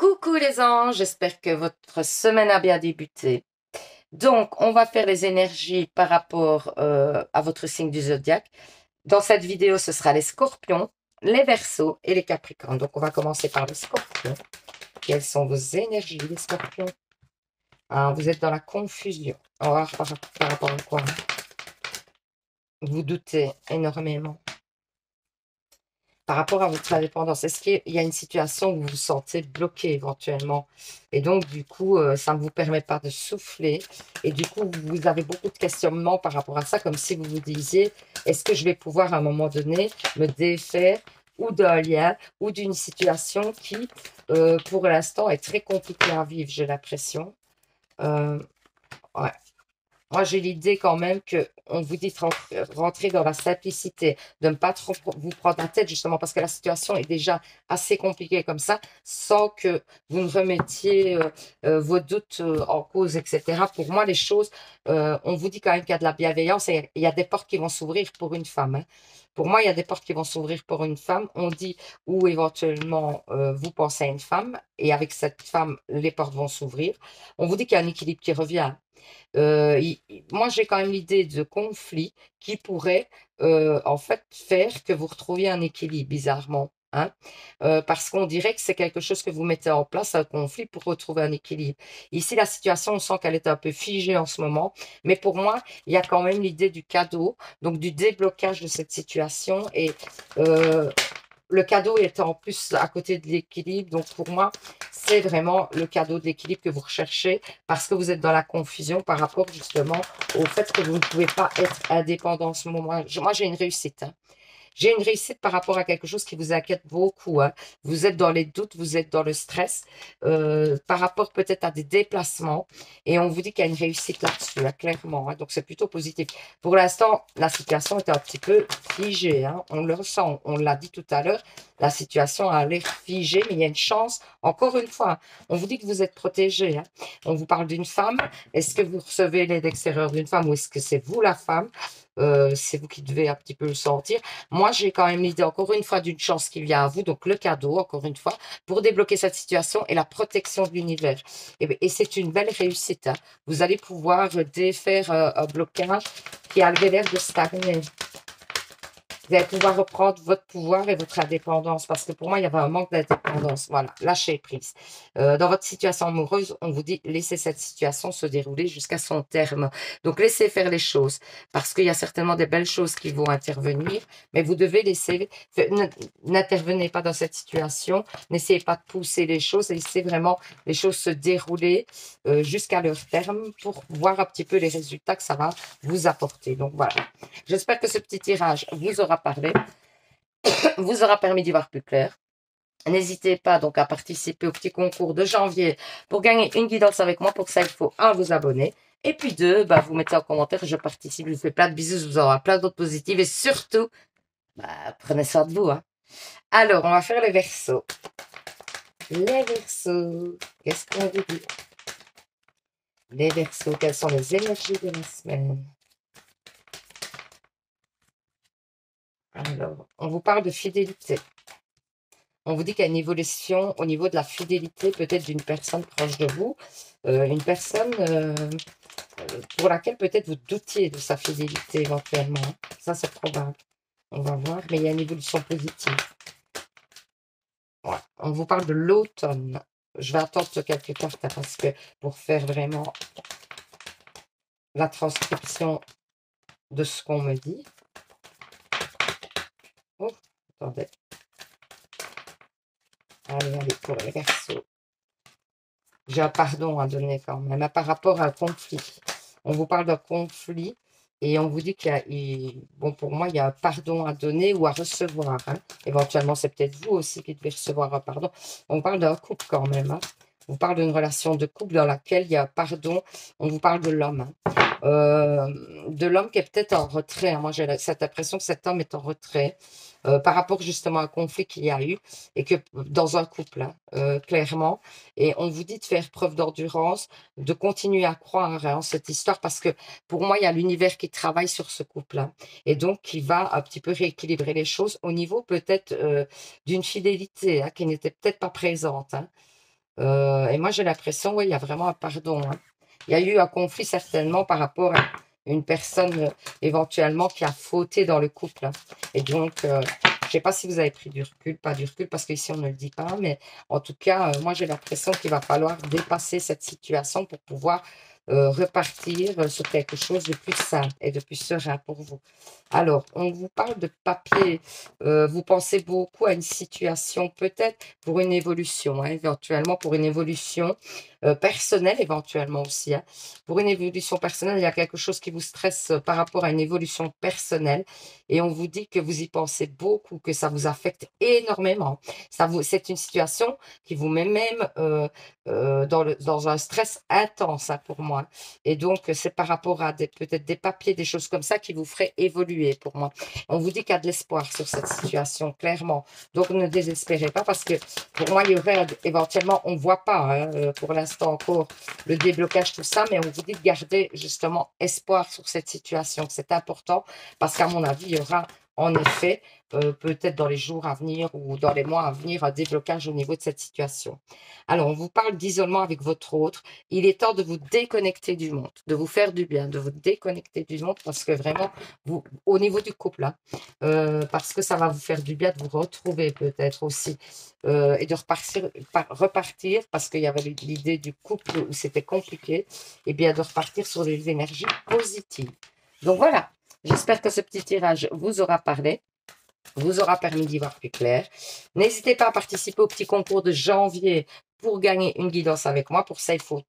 Coucou les anges, j'espère que votre semaine a bien débuté. Donc, on va faire les énergies par rapport à votre signe du zodiaque. Dans cette vidéo, ce sera les scorpions, les verseaux et les capricornes. Donc, on va commencer par les scorpions. Quelles sont vos énergies, les scorpions? Ah, vous êtes dans la confusion. On va voir par rapport à quoi vous doutez énormément. Par rapport à votre indépendance, est-ce qu'il y a une situation où vous vous sentez bloqué éventuellement? Et donc, du coup, ça ne vous permet pas de souffler. Et du coup, vous avez beaucoup de questionnements par rapport à ça, comme si vous vous disiez, est-ce que je vais pouvoir à un moment donné me défaire ou d'un lien ou d'une situation qui, pour l'instant, est très compliquée à vivre, j'ai l'impression. Euh, ouais. Moi, j'ai l'idée quand même que on vous dit de rentrer dans la simplicité, de ne pas trop vous prendre la tête, justement, parce que la situation est déjà assez compliquée comme ça, sans que vous ne remettiez vos doutes en cause, etc. Pour moi, les choses, on vous dit quand même qu'il y a de la bienveillance et il y a des portes qui vont s'ouvrir pour une femme, hein. Pour moi, il y a des portes qui vont s'ouvrir pour une femme. On dit ou éventuellement vous pensez à une femme et avec cette femme, les portes vont s'ouvrir. On vous dit qu'il y a un équilibre qui revient. Moi, j'ai quand même l'idée de conflit qui pourrait en fait faire que vous retrouviez un équilibre, bizarrement. Hein. Parce qu'on dirait que c'est quelque chose que vous mettez en place, un conflit, pour retrouver un équilibre. Ici, la situation, on sent qu'elle est un peu figée en ce moment, mais pour moi, il y a quand même l'idée du cadeau, donc du déblocage de cette situation. Et euh, le cadeau est en plus à côté de l'équilibre. Donc, pour moi, c'est vraiment le cadeau de l'équilibre que vous recherchez parce que vous êtes dans la confusion par rapport justement au fait que vous ne pouvez pas être indépendant en ce moment. Moi, j'ai une réussite, hein. J'ai une réussite par rapport à quelque chose qui vous inquiète beaucoup, hein. Vous êtes dans les doutes, vous êtes dans le stress, par rapport peut-être à des déplacements. Et on vous dit qu'il y a une réussite là-dessus, hein, clairement, hein. Donc, c'est plutôt positif. Pour l'instant, la situation est un petit peu figée, hein. On le ressent, on l'a dit tout à l'heure. La situation a l'air figée, mais il y a une chance. Encore une fois, on vous dit que vous êtes protégé, hein. On vous parle d'une femme. Est-ce que vous recevez l'aide extérieure d'une femme ou est-ce que c'est vous la femme? C'est vous qui devez un petit peu le sentir. Moi, j'ai quand même l'idée, encore une fois, d'une chance qui vient à vous, donc le cadeau, encore une fois, pour débloquer cette situation et la protection de l'univers. Et c'est une belle réussite, hein. Vous allez pouvoir défaire un blocage qui avait l'air de stagner. Vous allez pouvoir reprendre votre pouvoir et votre indépendance parce que pour moi, il y avait un manque d'indépendance. Voilà, lâchez prise. Dans votre situation amoureuse, on vous dit laissez cette situation se dérouler jusqu'à son terme. Donc, laissez faire les choses parce qu'il y a certainement des belles choses qui vont intervenir, mais vous devez laisser, n'intervenez pas dans cette situation, n'essayez pas de pousser les choses, laissez vraiment les choses se dérouler jusqu'à leur terme pour voir un petit peu les résultats que ça va vous apporter. Donc, voilà. J'espère que ce petit tirage vous aura parlé, vous aura permis d'y voir plus clair. N'hésitez pas donc à participer au petit concours de janvier pour gagner une guidance avec moi. Pour ça, il faut vous abonner. Et puis deux, vous mettez en commentaire, je participe, je vous fais plein de bisous, je vous envoie plein d'autres positives. Et surtout, prenez soin de vous, hein. Alors, on va faire les verseaux. Les verseaux, qu'est-ce qu'on vous dit? Les verseaux, quelles sont les énergies de la semaine? Alors, on vous parle de fidélité. On vous dit qu'il y a une évolution au niveau de la fidélité, peut-être d'une personne proche de vous, une personne pour laquelle peut-être vous doutiez de sa fidélité éventuellement. Ça, c'est probable. On va voir, mais il y a une évolution positive. Ouais. On vous parle de l'automne. Je vais attendre quelques cartes hein, parce que pour faire vraiment la transcription de ce qu'on me dit. Oh, attendez. Allez, pour les verseaux. J'ai un pardon à donner quand même, hein, par rapport à un conflit. On vous parle d'un conflit et on vous dit qu'il y a, bon, pour moi, il y a un pardon à donner ou à recevoir, hein. Éventuellement, c'est peut-être vous aussi qui devez recevoir un pardon. On parle d'un couple quand même, hein. On parle d'une relation de couple dans laquelle il y a un pardon. On vous parle de l'homme, hein. De l'homme qui est peut-être en retrait, hein. Moi, j'ai cette impression que cet homme est en retrait par rapport justement à un conflit qu'il y a eu et que dans un couple, hein, clairement. Et on vous dit de faire preuve d'endurance, de continuer à croire hein, en cette histoire parce que pour moi, il y a l'univers qui travaille sur ce couple-là et donc qui va un petit peu rééquilibrer les choses au niveau peut-être d'une fidélité hein, qui n'était peut-être pas présente, hein. Et moi, j'ai l'impression, oui, il y a vraiment un pardon, hein. Il y a eu un conflit certainement par rapport à une personne éventuellement qui a fauté dans le couple, hein. Et donc, je sais pas si vous avez pris du recul, pas du recul, parce qu'ici on ne le dit pas, mais en tout cas, moi j'ai l'impression qu'il va falloir dépasser cette situation pour pouvoir repartir sur quelque chose de plus sain et de plus serein pour vous. Alors, on vous parle de papier. Vous pensez beaucoup à une situation, peut-être pour une évolution, hein, éventuellement pour une évolution personnelle, éventuellement aussi, hein. Pour une évolution personnelle, il y a quelque chose qui vous stresse par rapport à une évolution personnelle et on vous dit que vous y pensez beaucoup, que ça vous affecte énormément. C'est une situation qui vous met même dans un stress intense, hein, pour moi. Et donc, c'est par rapport à peut-être des papiers, des choses comme ça qui vous feraient évoluer pour moi. On vous dit qu'il y a de l'espoir sur cette situation, clairement. Donc, ne désespérez pas parce que pour moi, il y aurait éventuellement, on ne voit pas, hein, pour l'instant encore le déblocage, tout ça, mais on vous dit de garder justement espoir sur cette situation. C'est important parce qu'à mon avis, il y aura en effet, peut-être dans les jours à venir ou dans les mois à venir, un déblocage au niveau de cette situation. Alors, on vous parle d'isolement avec votre autre. Il est temps de vous déconnecter du monde, de vous faire du bien, de vous déconnecter du monde parce que vraiment, vous, au niveau du couple, hein, parce que ça va vous faire du bien de vous retrouver peut-être aussi et de repartir parce qu'il y avait l'idée du couple où c'était compliqué, et bien de repartir sur des énergies positives. Donc voilà, j'espère que ce petit tirage vous aura parlé, vous aura permis d'y voir plus clair. N'hésitez pas à participer au petit concours de janvier pour gagner une guidance avec moi. Pour ça, il faut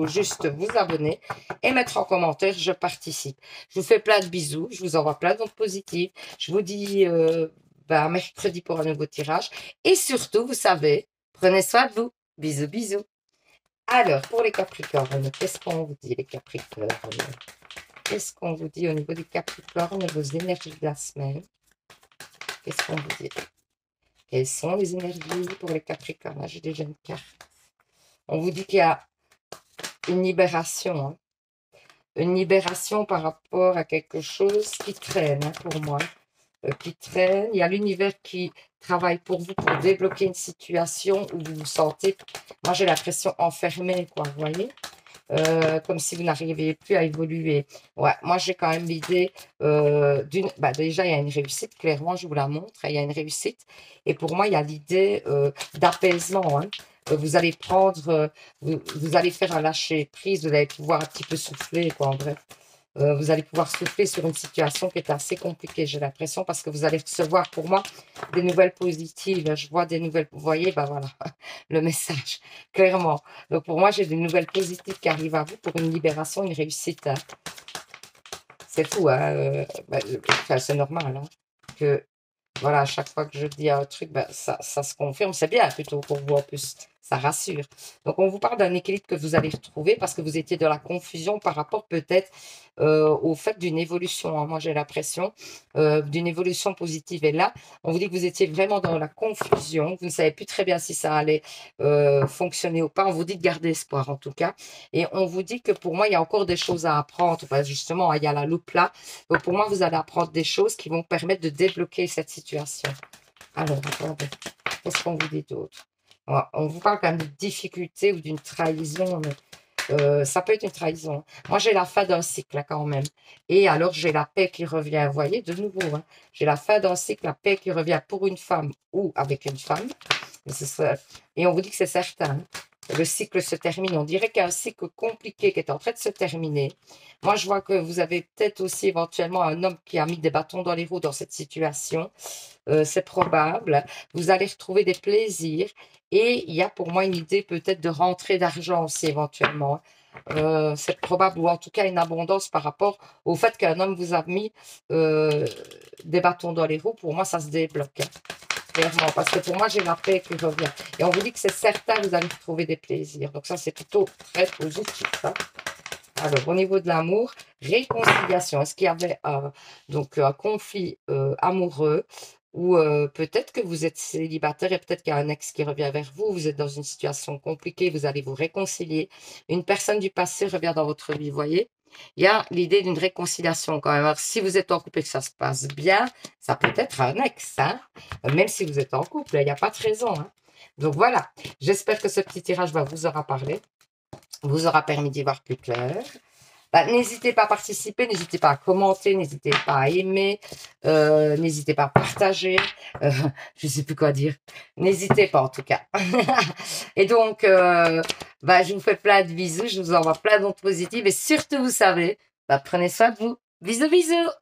juste vous abonner et mettre en commentaire « Je participe ». Je vous fais plein de bisous, je vous envoie plein d'ondes positives. Je vous dis mercredi pour un nouveau tirage. Et surtout, vous savez, prenez soin de vous. Bisous, bisous. Alors, pour les Capricornes, qu'est-ce qu'on vous dit, les Capricornes? Qu'est-ce qu'on vous dit au niveau des Capricornes, vos énergies de la semaine? Qu'est-ce qu'on vous dit? Quelles sont les énergies pour les Capricornes? J'ai déjà une carte. On vous dit qu'il y a une libération, hein. Une libération par rapport à quelque chose qui traîne, hein, pour moi. Qui traîne. Il y a l'univers qui travaille pour vous pour débloquer une situation où vous vous sentez, moi j'ai l'impression enfermé, quoi, vous voyez? Comme si vous n'arriviez plus à évoluer. Ouais, moi j'ai quand même l'idée déjà il y a une réussite, clairement, je vous la montre, il y a une réussite. Et pour moi, il y a l'idée d'apaisement, hein. Vous allez prendre, vous allez faire un lâcher prise, vous allez pouvoir un petit peu souffler, quoi, en bref. Vous allez pouvoir souffler sur une situation qui est assez compliquée, j'ai l'impression, parce que vous allez recevoir, pour moi, des nouvelles positives. Je vois des nouvelles, vous voyez, ben voilà, le message, clairement. Donc, pour moi, j'ai des nouvelles positives qui arrivent à vous pour une libération, une réussite, hein. C'est fou, hein, enfin, c'est normal, hein, que, voilà, à chaque fois que je dis un truc, ça se confirme. C'est bien, plutôt, pour vous, en plus. Ça rassure. Donc, on vous parle d'un équilibre que vous allez retrouver parce que vous étiez dans la confusion par rapport peut-être au fait d'une évolution, hein. Moi, j'ai l'impression d'une évolution positive. Et là, on vous dit que vous étiez vraiment dans la confusion. Vous ne savez plus très bien si ça allait fonctionner ou pas. On vous dit de garder espoir, en tout cas. Et on vous dit que pour moi, il y a encore des choses à apprendre. Justement, il y a la loupe là. Donc, pour moi, vous allez apprendre des choses qui vont permettre de débloquer cette situation. Alors, attendez. Qu'est-ce qu'on vous dit d'autre? On vous parle quand même de difficulté ou d'une trahison. Ça peut être une trahison. Moi, j'ai la fin d'un cycle, là, quand même. Et alors, j'ai la paix qui revient. Vous voyez, de nouveau, hein. J'ai la fin d'un cycle, la paix qui revient pour une femme ou avec une femme. Et on vous dit que c'est certain, hein. Le cycle se termine. On dirait qu'il y a un cycle compliqué qui est en train de se terminer. Moi, je vois que vous avez peut-être aussi éventuellement un homme qui a mis des bâtons dans les roues dans cette situation. C'est probable. Vous allez retrouver des plaisirs. Et il y a pour moi une idée peut-être de rentrée d'argent aussi éventuellement. C'est probable, ou en tout cas une abondance par rapport au fait qu'un homme vous a mis des bâtons dans les roues. Pour moi, ça se débloque, hein, clairement. Parce que pour moi, j'ai la paix qui revient. Et on vous dit que c'est certain, vous allez retrouver des plaisirs. Donc ça, c'est plutôt très positif, hein. Alors, au niveau de l'amour, réconciliation. Est-ce qu'il y avait donc un conflit amoureux ou peut-être que vous êtes célibataire et peut-être qu'il y a un ex qui revient vers vous, vous êtes dans une situation compliquée, vous allez vous réconcilier. Une personne du passé revient dans votre vie, vous voyez? Il y a l'idée d'une réconciliation quand même. Alors, si vous êtes en couple et que ça se passe bien, ça peut être un ex, hein? Même si vous êtes en couple, il n'y a pas de raison, hein. Donc voilà, j'espère que ce petit tirage vous aura parlé, vous aura permis d'y voir plus clair. N'hésitez pas à participer, n'hésitez pas à commenter, n'hésitez pas à aimer, n'hésitez pas à partager, je ne sais plus quoi dire. N'hésitez pas en tout cas. Et donc, je vous fais plein de bisous, je vous envoie plein d'ondes positives et surtout, vous savez, prenez soin de vous. Bisous, bisous!